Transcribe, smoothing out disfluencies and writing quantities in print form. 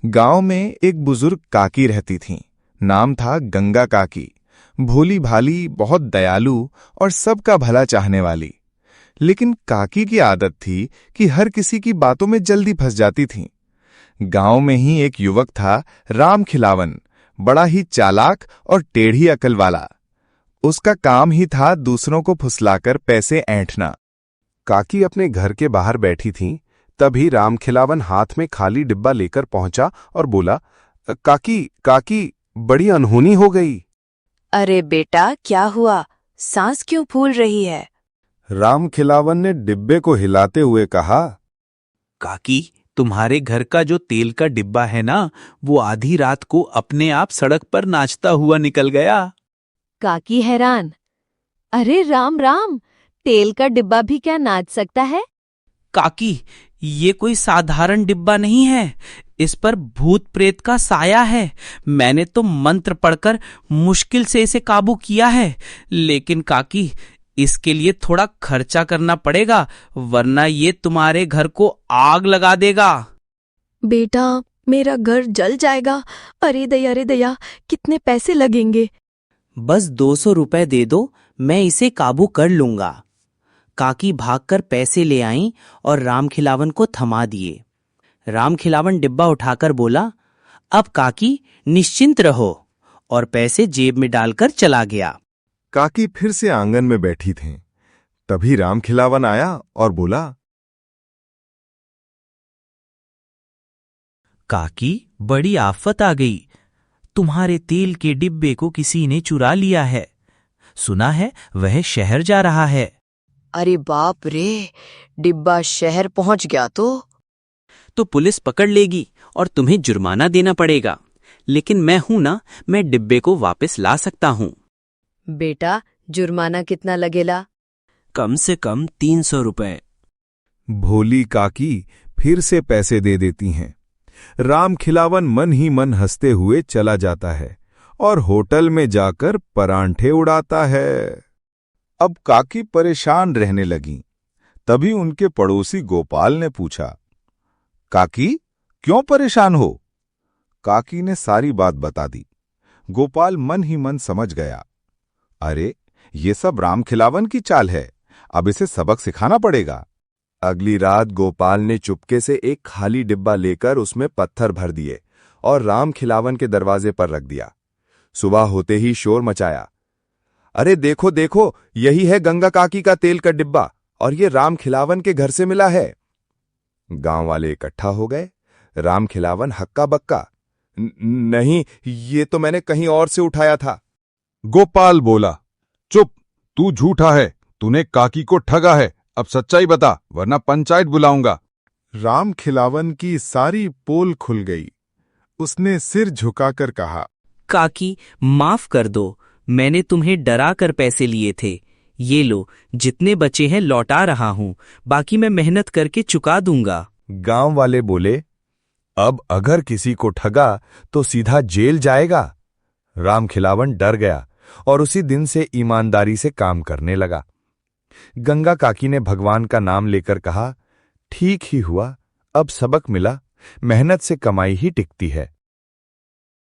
गांव में एक बुजुर्ग काकी रहती थीं। नाम था गंगा काकी। भोली भाली, बहुत दयालु और सबका भला चाहने वाली। लेकिन काकी की आदत थी कि हर किसी की बातों में जल्दी फंस जाती थीं। गांव में ही एक युवक था, राम खिलावन, बड़ा ही चालाक और टेढ़ी अकल वाला। उसका काम ही था दूसरों को फुसलाकर पैसे ऐंठना। काकी अपने घर के बाहर बैठी थीं, तभी राम खिलावन हाथ में खाली डिब्बा लेकर पहुंचा और बोला, काकी काकी, बड़ी अनहोनी हो गई। अरे बेटा, क्या हुआ? सांस क्यों फूल रही है? राम खिलावन ने डिब्बे को हिलाते हुए कहा, काकी, तुम्हारे घर का जो तेल का डिब्बा है ना, वो आधी रात को अपने आप सड़क पर नाचता हुआ निकल गया। काकी हैरान। अरे राम राम, तेल का डिब्बा भी क्या नाच सकता है? काकी, ये कोई साधारण डिब्बा नहीं है। इस पर भूत प्रेत का साया है। मैंने तो मंत्र पढ़कर मुश्किल से इसे काबू किया है, लेकिन काकी, इसके लिए थोड़ा खर्चा करना पड़ेगा, वरना ये तुम्हारे घर को आग लगा देगा। बेटा, मेरा घर जल जाएगा। अरे दया, कितने पैसे लगेंगे? बस 200 रुपए दे दो, मैं इसे काबू कर लूंगा। काकी भागकर पैसे ले आईं और राम खिलावन को थमा दिए। राम खिलावन डिब्बा उठाकर बोला, अब काकी निश्चिंत रहो, और पैसे जेब में डालकर चला गया। काकी फिर से आंगन में बैठी थीं। तभी राम खिलावन आया और बोला, काकी, बड़ी आफत आ गई। तुम्हारे तेल के डिब्बे को किसी ने चुरा लिया है। सुना है वह शहर जा रहा है। अरे बाप रे, डिब्बा शहर पहुंच गया तो पुलिस पकड़ लेगी और तुम्हें जुर्माना देना पड़ेगा। लेकिन मैं हूं ना, मैं डिब्बे को वापस ला सकता हूं। बेटा, जुर्माना कितना लगेगा? कम से कम 300 रुपए। भोली काकी फिर से पैसे दे देती हैं। राम खिलावन मन ही मन हंसते हुए चला जाता है और होटल में जाकर परांठे उड़ाता है। अब काकी परेशान रहने लगीं। तभी उनके पड़ोसी गोपाल ने पूछा, काकी, क्यों परेशान हो? काकी ने सारी बात बता दी। गोपाल मन ही मन समझ गया, अरे ये सब राम खिलावन की चाल है, अब इसे सबक सिखाना पड़ेगा। अगली रात गोपाल ने चुपके से एक खाली डिब्बा लेकर उसमें पत्थर भर दिए और राम खिलावन के दरवाजे पर रख दिया। सुबह होते ही शोर मचाया, अरे देखो देखो, यही है गंगा काकी का तेल का डिब्बा और ये राम खिलावन के घर से मिला है। गांव वाले इकट्ठा हो गए। राम खिलावन हक्का बक्का, नहीं, ये तो मैंने कहीं और से उठाया था। गोपाल बोला, चुप, तू झूठा है, तूने काकी को ठगा है, अब सच्चाई बता, वरना पंचायत बुलाऊंगा। राम खिलावन की सारी पोल खुल गई। उसने सिर झुकाकर कहा, काकी, माफ कर दो, मैंने तुम्हें डरा कर पैसे लिए थे। ये लो, जितने बचे हैं लौटा रहा हूं, बाकी मैं मेहनत करके चुका दूंगा। गांव वाले बोले, अब अगर किसी को ठगा तो सीधा जेल जाएगा। राम खिलावन डर गया और उसी दिन से ईमानदारी से काम करने लगा। गंगा काकी ने भगवान का नाम लेकर कहा, ठीक ही हुआ, अब सबक मिला, मेहनत से कमाई ही टिकती है।